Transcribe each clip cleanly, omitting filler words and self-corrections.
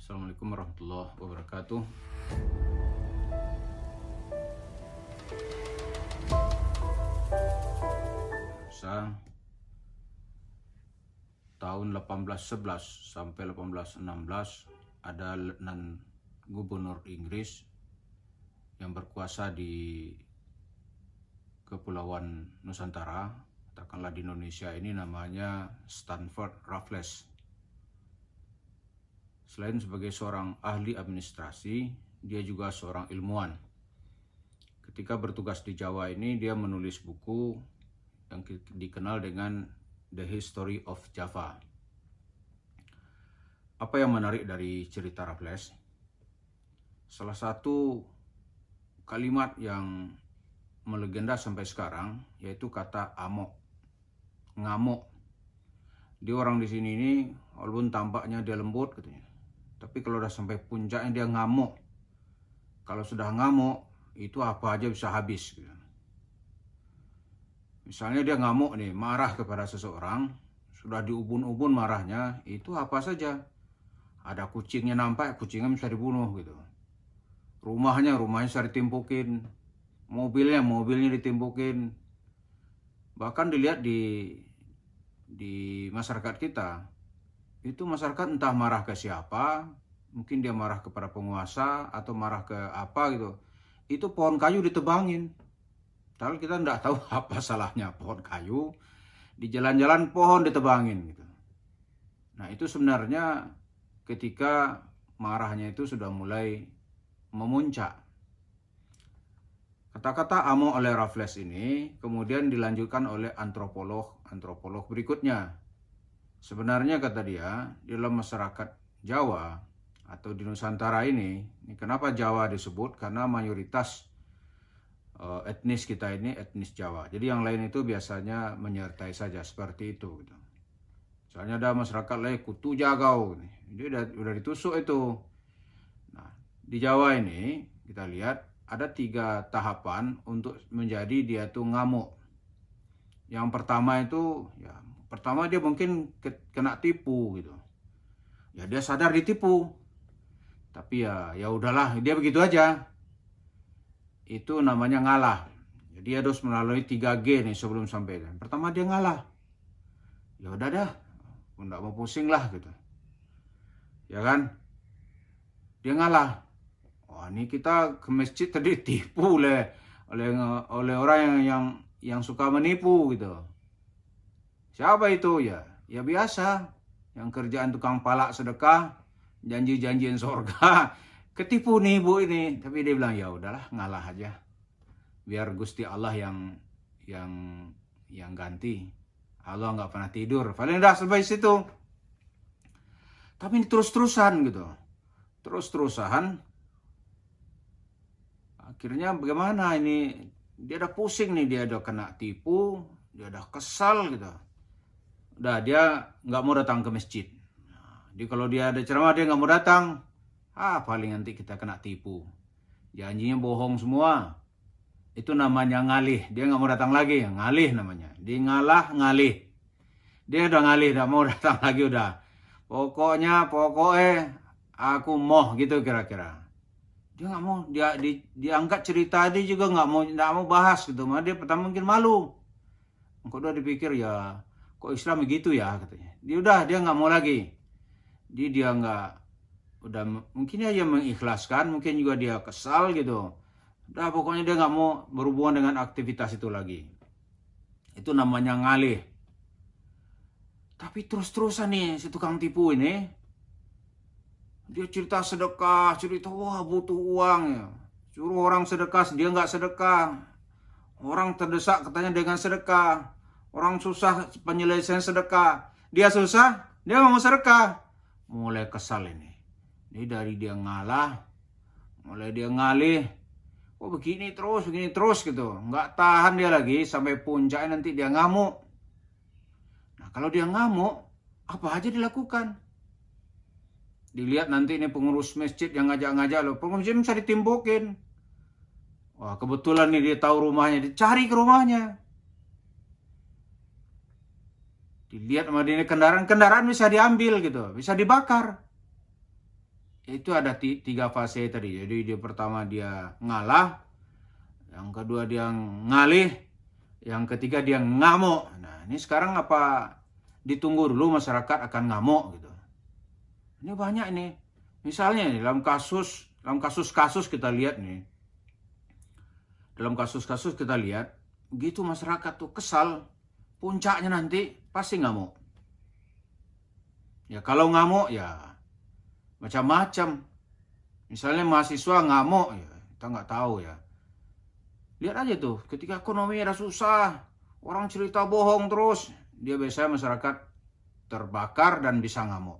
Assalamualaikum warahmatullahi wabarakatuh. Tahun 1811 sampai 1816 ada Letnan Gubernur Inggris yang berkuasa di Kepulauan Nusantara, katakanlah di Indonesia ini, namanya Stanford Raffles. Selain sebagai seorang ahli administrasi, dia juga seorang ilmuwan. Ketika bertugas di Jawa ini, dia menulis buku yang dikenal dengan The History of Java. Apa yang menarik dari cerita Raffles? Salah satu kalimat yang melegenda sampai sekarang yaitu kata amok, ngamuk. Dia orang di sini ini, walaupun tampaknya dia lembut katanya, tapi kalau udah sampai puncaknya dia ngamuk. Kalau sudah ngamuk, itu apa aja bisa habis. Misalnya dia ngamuk nih, marah kepada seseorang, sudah diubun-ubun marahnya, itu apa saja. Ada kucingnya nampak, kucingnya bisa dibunuh gitu. Rumahnya bisa ditimpukin. Mobilnya ditimpukin. Bahkan dilihat di masyarakat kita, itu masyarakat entah marah ke siapa, mungkin dia marah kepada penguasa atau marah ke apa gitu, itu pohon kayu ditebangin. Padahal kita tidak tahu apa salahnya pohon kayu, di jalan-jalan pohon ditebangin gitu. Nah itu sebenarnya ketika marahnya itu sudah mulai memuncak. Kata-kata amok oleh Raffles ini kemudian dilanjutkan oleh antropolog berikutnya. Sebenarnya kata dia, di dalam masyarakat Jawa atau di Nusantara ini kenapa Jawa disebut? Karena mayoritas etnis kita ini etnis Jawa. Jadi yang lain itu biasanya menyertai saja seperti itu. Gitu. Misalnya ada masyarakat lain Kutu Jagau, dia udah ditusuk itu. Nah, di Jawa ini kita lihat ada 3 tahapan untuk menjadi dia tuh ngamuk. Yang pertama itu pertama dia mungkin kena tipu gitu. Ya dia sadar ditipu. Tapi ya udahlah, dia begitu aja. Itu namanya ngalah. Jadi dia harus melalui 3G nih sebelum sampai. Pertama dia ngalah. Ya udah dah, enggak mau pusing lah gitu. Ya kan? Dia ngalah. Wah, ini kita ke masjid tadi ditipu oleh orang yang suka menipu gitu. Siapa itu? Ya biasa, yang kerjaan tukang palak sedekah, janji-janjian surga, ketipu nih bu ini. Tapi dia bilang ya udahlah, ngalah aja, biar Gusti Allah yang ganti. Allah nggak pernah tidur, paling dah sampai situ. Tapi ini terus-terusan gitu, terus-terusan. Akhirnya bagaimana ini? Dia udah pusing nih, dia udah kena tipu, dia udah kesal gitu. Udah dia nggak mau datang ke masjid. Jadi kalau dia ada ceramah dia nggak mau datang. Paling nanti kita kena tipu. Janjinya bohong semua. Itu namanya ngalih. Dia nggak mau datang lagi. Ngalih namanya. Dia ngalih. Dia udah ngalih, udah mau datang lagi udah. Pokoknya aku mau gitu kira-kira. Dia nggak mau. Dia angkat cerita dia juga nggak mau bahas gitu. Dia pertama mungkin malu. Kok udah dipikir ya, kok Islam begitu ya katanya. Dia nggak mau lagi. Dia nggak, udah mungkin aja mengikhlaskan, mungkin juga dia kesal gitu. Udah pokoknya dia nggak mau berhubungan dengan aktivitas itu lagi. Itu namanya ngalih. Tapi terus-terusan nih si tukang tipu ini, dia cerita sedekah, wah butuh uang ya. Suruh orang sedekah, dia nggak sedekah. Orang terdesak katanya dengan sedekah. Orang susah penyelesaian sedekah. Dia susah, dia nggak mau sedekah. Mulai kesal ini. Ini dari dia ngalah, mulai dia ngalih. Begini terus gitu. Nggak tahan dia lagi sampai puncaknya nanti dia ngamuk. Nah kalau dia ngamuk, apa aja dilakukan? Dilihat nanti ini pengurus masjid yang ngajak-ngajak loh. Pengurus masjid bisa ditimbukin. Wah kebetulan nih dia tahu rumahnya, dicari ke rumahnya. Dilihat sama dia kendaraan bisa diambil gitu, bisa dibakar. itu ada tiga fase tadi. Jadi dia pertama dia ngalah, yang kedua dia ngalih, yang ketiga dia ngamuk. Nah, ini sekarang apa ditunggu dulu masyarakat akan ngamuk gitu. Ini banyak nih. Misalnya nih dalam kasus-kasus kita lihat nih. Dalam kasus-kasus kita lihat, begitu masyarakat tuh kesal, puncaknya nanti pasti ngamuk. Ya kalau ngamuk ya macam-macam. Misalnya mahasiswa ngamuk, ya kita nggak tahu ya. Lihat aja tuh, ketika ekonomi ada susah, orang cerita bohong terus, dia biasanya masyarakat terbakar dan bisa ngamuk.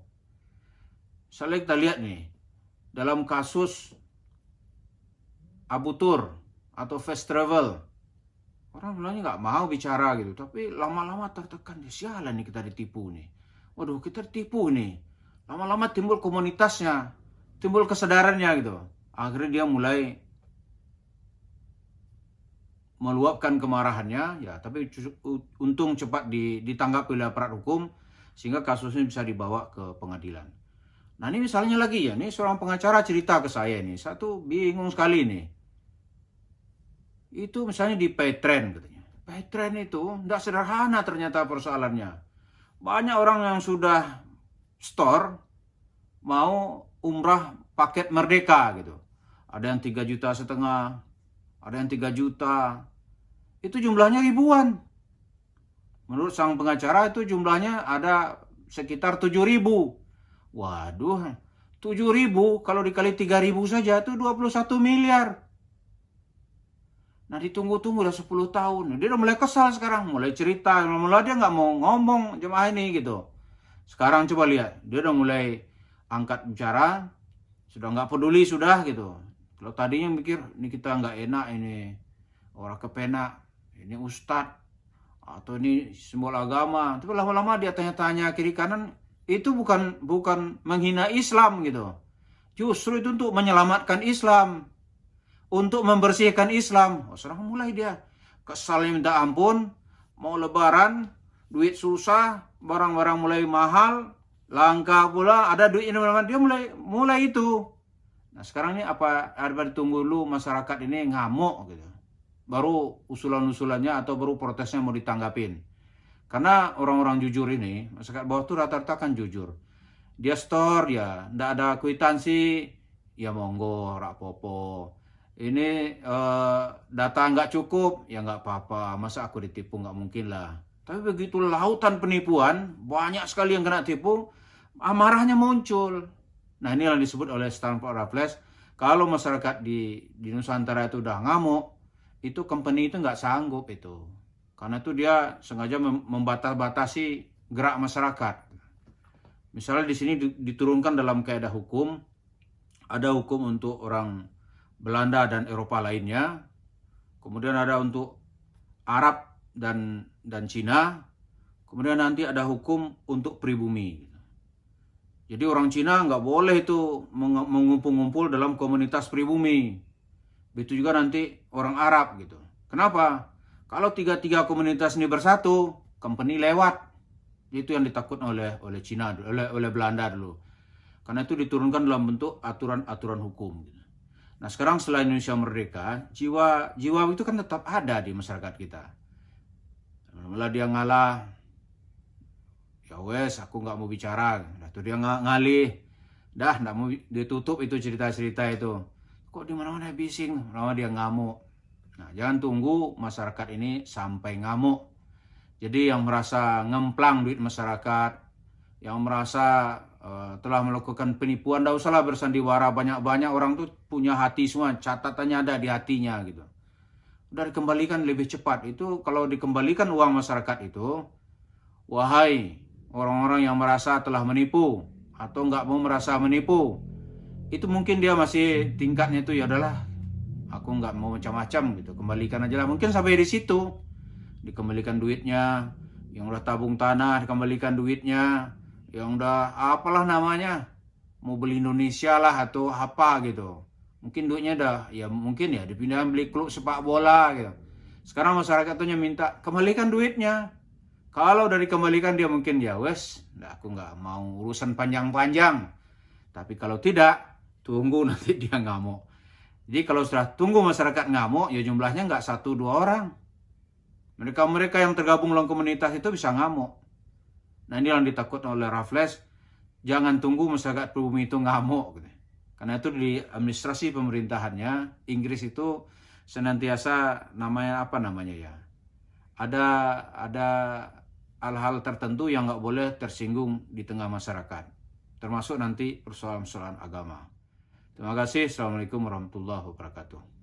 Misalnya kita lihat nih, dalam kasus Abu Tur atau Fast Travel, orang bilangnya nggak mau bicara gitu, tapi lama-lama tertekan, sialan nih kita ditipu nih. Waduh, kita ditipu nih. Lama-lama timbul komunitasnya, timbul kesadarannya gitu. Akhirnya dia mulai meluapkan kemarahannya, ya. Tapi untung cepat ditanggapi oleh aparat hukum, sehingga kasusnya bisa dibawa ke pengadilan. Nah ini misalnya lagi ya, ini seorang pengacara cerita ke saya nih, satu bingung sekali nih. Itu misalnya di Paytrend katanya. Paytrend itu tidak sederhana ternyata persoalannya. Banyak orang yang sudah store mau umrah paket merdeka gitu. Ada yang 3,5 juta, ada yang 3 juta. Itu jumlahnya ribuan. Menurut sang pengacara itu jumlahnya ada sekitar 7.000. Waduh, 7.000 kalau dikali 3.000 saja itu 21 miliar. Nah ditunggu-tunggu udah 10 tahun. Dia udah mulai kesal sekarang, mulai cerita. Mulai dia nggak mau ngomong jemaah ini gitu. Sekarang coba lihat, dia udah mulai angkat bicara, sudah nggak peduli sudah gitu. Kalau tadinya mikir, ini kita nggak enak ini, orang kepenak, ini ustadz, atau ini simbol agama. Tapi lama-lama dia tanya-tanya kiri kanan, itu bukan menghina Islam gitu. Justru itu untuk menyelamatkan Islam, untuk membersihkan Islam. Sekarang mulai dia kesalnya minta ampun, mau lebaran, duit susah, barang-barang mulai mahal, langka pula, ada duit ini, dia mulai itu. Nah sekarang ini apa ditunggu dulu masyarakat ini ngamuk gitu. Baru usulan-usulannya atau baru protesnya mau ditanggapin. Karena orang-orang jujur ini, masyarakat bawah itu rata-rata kan jujur. Dia store ya, ndak ada kwitansi, ya monggo, rapopo. Ini data nggak cukup, ya nggak apa-apa. Masa aku ditipu, nggak mungkin lah. Tapi begitu lautan penipuan, banyak sekali yang kena tipu, amarahnya muncul. Nah ini yang disebut oleh Stanford Raffles, kalau masyarakat di Nusantara itu udah ngamuk, itu company itu nggak sanggup itu. Karena itu dia sengaja membatasi gerak masyarakat. Misalnya di sini diturunkan dalam kaidah hukum, ada hukum untuk orang Belanda dan Eropa lainnya, kemudian ada untuk Arab dan Cina, kemudian nanti ada hukum untuk pribumi. Jadi orang Cina nggak boleh itu mengumpul-ngumpul dalam komunitas pribumi. Begitu juga nanti orang Arab gitu. Kenapa? Kalau tiga komunitas ini bersatu, company lewat. Itu yang ditakut oleh Cina, oleh Belanda dulu. Karena itu diturunkan dalam bentuk aturan-aturan hukum. Gitu. Nah sekarang setelah Indonesia merdeka, jiwa itu kan tetap ada di masyarakat kita. Malah dia ngalah, ya wes aku nggak mau bicara, nah tuh dia ngalih, dah nggak mau ditutup itu cerita-cerita itu, kok di mana-mana bising, lama dia ngamuk. Nah jangan tunggu masyarakat ini sampai ngamuk. Jadi yang merasa ngemplang duit masyarakat, yang merasa telah melakukan penipuan, tidak usahlah bersandiwara banyak-banyak, orang tuh punya hati semua, catatannya ada di hatinya gitu. Udah dikembalikan lebih cepat. Itu kalau dikembalikan uang masyarakat itu, wahai orang-orang yang merasa telah menipu atau nggak mau merasa menipu, itu mungkin dia masih tingkatnya itu ya adalah aku nggak mau macam-macam gitu, kembalikan aja lah. Mungkin sampai di situ, dikembalikan duitnya, yang udah tabung tanah dikembalikan duitnya, yang udah apalah namanya, mau beli Indonesia lah atau apa gitu. Mungkin duitnya dah, ya mungkin ya dipindahin beli klub sepak bola gitu. Sekarang masyarakat tuh minta kembalikan duitnya. Kalau udah dikembalikan dia mungkin ya wes, aku nggak mau urusan panjang-panjang. Tapi kalau tidak, tunggu nanti dia ngamuk. Jadi kalau sudah tunggu masyarakat ngamuk, ya jumlahnya nggak 1-2 orang. Mereka yang tergabung dalam komunitas itu bisa ngamuk. Nah ini yang ditakutkan oleh Raffles, jangan tunggu masyarakat pribumi itu ngamuk. Gitu. Karena itu di administrasi pemerintahannya, Inggris itu senantiasa ada hal-hal tertentu yang nggak boleh tersinggung di tengah masyarakat. Termasuk nanti persoalan-persoalan agama. Terima kasih. Assalamualaikum warahmatullahi wabarakatuh.